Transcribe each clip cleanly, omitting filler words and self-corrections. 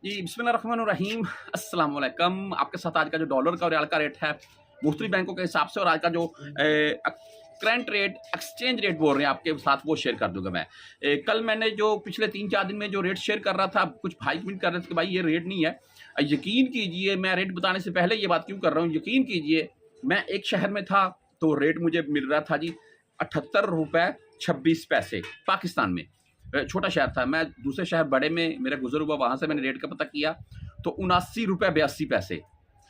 जी, बिस्मिल्लाहिर्रहमानिर्रहीम, अस्सलाम वालेकुम। आपके साथ आज का जो डॉलर का और रियाल का रेट है, मुख्तलिफ बैंकों के हिसाब से और आज का जो करंट रेट, एक्सचेंज रेट बोल रहे हैं आपके साथ, वो शेयर कर दूँगा मैं। कल मैंने जो पिछले 3-4 दिन में जो रेट शेयर कर रहा था, कुछ भाई कमेंट कर रहे थे कि भाई ये रेट नहीं है। यकीन कीजिए, मैं रेट बताने से पहले ये बात क्यों कर रहा हूँ, यकीन कीजिए, मैं एक शहर में था, तो रेट मुझे मिल रहा था जी ₹78.26 पाकिस्तान में। छोटा शहर था, मैं दूसरे शहर बड़े में मेरा गुज़र हुआ, वहाँ से मैंने रेट का पता किया, तो ₹79.82।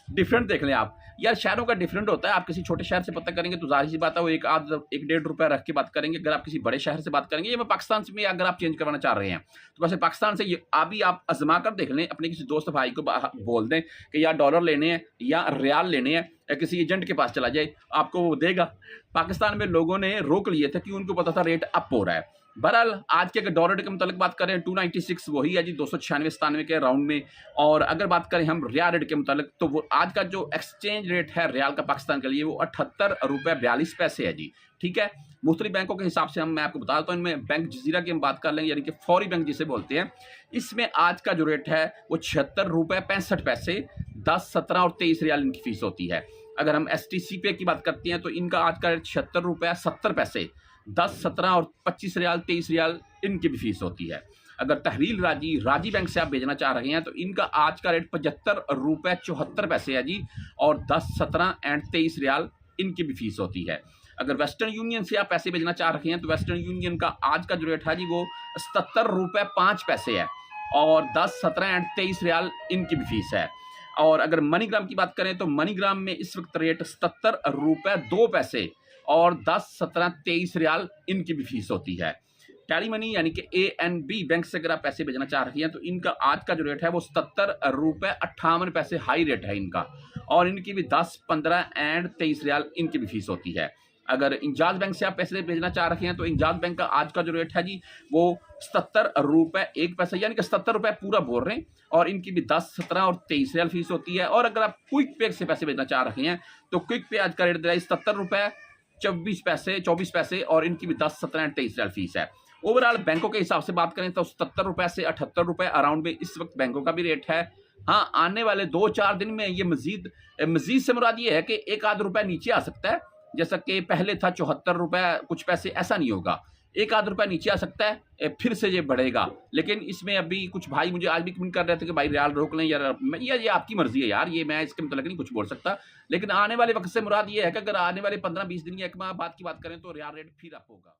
डिफरेंट देख लें आप। यार शहरों का डिफरेंट होता है, आप किसी छोटे शहर से पता करेंगे तो ज़ाहिर-सी बात है वो 1 डेढ़ रुपया रख के बात करेंगे। अगर आप किसी बड़े शहर से बात करेंगे, या मैं पाकिस्तान से भी अगर आप चेंज करवाना चाह रहे हैं, तो वैसे पाकिस्तान से ये अभी आप आज़मा कर देख लें, अपने किसी दोस्त भाई को बोल दें कि यार डॉलर लेने हैं या रियाल लेने हैं, या किसी एजेंट के पास चला जाए, आपको वो देगा। पाकिस्तान में लोगों ने रोक लिए थे कि उनको पता था रेट अप हो रहा है। बहरहाल आज के अगर डॉलर रेट के मुताबिक बात करें, 296 वही है जी, 296-97 के राउंड में। और अगर बात करें हम रियाल रेट के मुताबिक, तो वो आज का जो एक्सचेंज रेट है रियाल का पाकिस्तान के लिए, वो ₹78.42 है जी। ठीक है, मुख्तलिफ बैंकों के हिसाब से मैं आपको बता देता हूँ। इनमें बैंक जजीरा की हम बात कर लेंगे, यानी कि फौरी बैंक जिसे बोलते हैं। इसमें आज का जो रेट है वो ₹76.65, 10, 17 और 23 रियाल इनकी फीस होती है। अगर हम STC पे की बात करते हैं, तो इनका आज का रेट ₹76.70, 10, 17 और 25 रियाल, 23 रियाल इनकी भी फीस होती है। अगर तहरील राजी बैंक से आप भेजना चाह रहे हैं, तो इनका आज का रेट ₹75.74 है जी, और 10, 17 एंड 23 रियाल इनकी भी फीस होती है। अगर वेस्टर्न यूनियन से आप पैसे भेजना चाह रहे हैं, तो वेस्टर्न यूनियन का आज का जो रेट है जी, वो ₹77.05 है, और 10, 17 एंड 23 रियाल इनकी भी फीस है। और अगर मनीग्राम की बात करें, तो मनीग्राम में इस वक्त रेट ₹77.02 और 10, 17, 23 रियाल इनकी भी फीस होती है। टेली मनी यानी कि ANB बैंक से अगर आप पैसे भेजना चाह रही हैं, तो इनका आज का जो रेट है वो ₹77.58 हाई रेट है इनका, और इनकी भी 10, 15 एंड 23 रियाल इनकी भी फीस होती है। अगर इंजाज बैंक से आप पैसे भेजना चाह रहे हैं, तो इंजाज बैंक का आज का जो रेट है जी, वो ₹77.01 यानी कि ₹77 पूरा बोल रहे हैं, और इनकी भी 10, 17 और 23 रियाल फीस होती है। और अगर आप क्विक पे से पैसे भेजना चाह रहे हैं, तो क्विक पे आज का रेट दे रहा है ₹77.24 और इनकी भी 10, 17 एंड 23 रियाल फीस है। ओवरऑल बैंकों के हिसाब से बात करें, तो ₹77 से ₹78 अराउंड में इस वक्त बैंकों का भी रेट है। हाँ, आने वाले 2-4 दिन में ये मजीद से मुराद ये है कि 1 आध रुपया नीचे आ सकता है, जैसा कि पहले था ₹74 कुछ पैसे, ऐसा नहीं होगा। 1 आध रुपया नीचे आ सकता है, फिर से ये बढ़ेगा। लेकिन इसमें अभी कुछ भाई मुझे आज भी कमेंट कर रहे थे कि भाई रियाल रोक लें, या ये आपकी मर्जी है यार, ये मैं इसके मतलब नहीं कुछ बोल सकता। लेकिन आने वाले वक्त से मुराद ये है कि अगर आने वाले 15-20 दिन या 1 माह बाद की बात करें, तो रियाल रेट फिर अप होगा।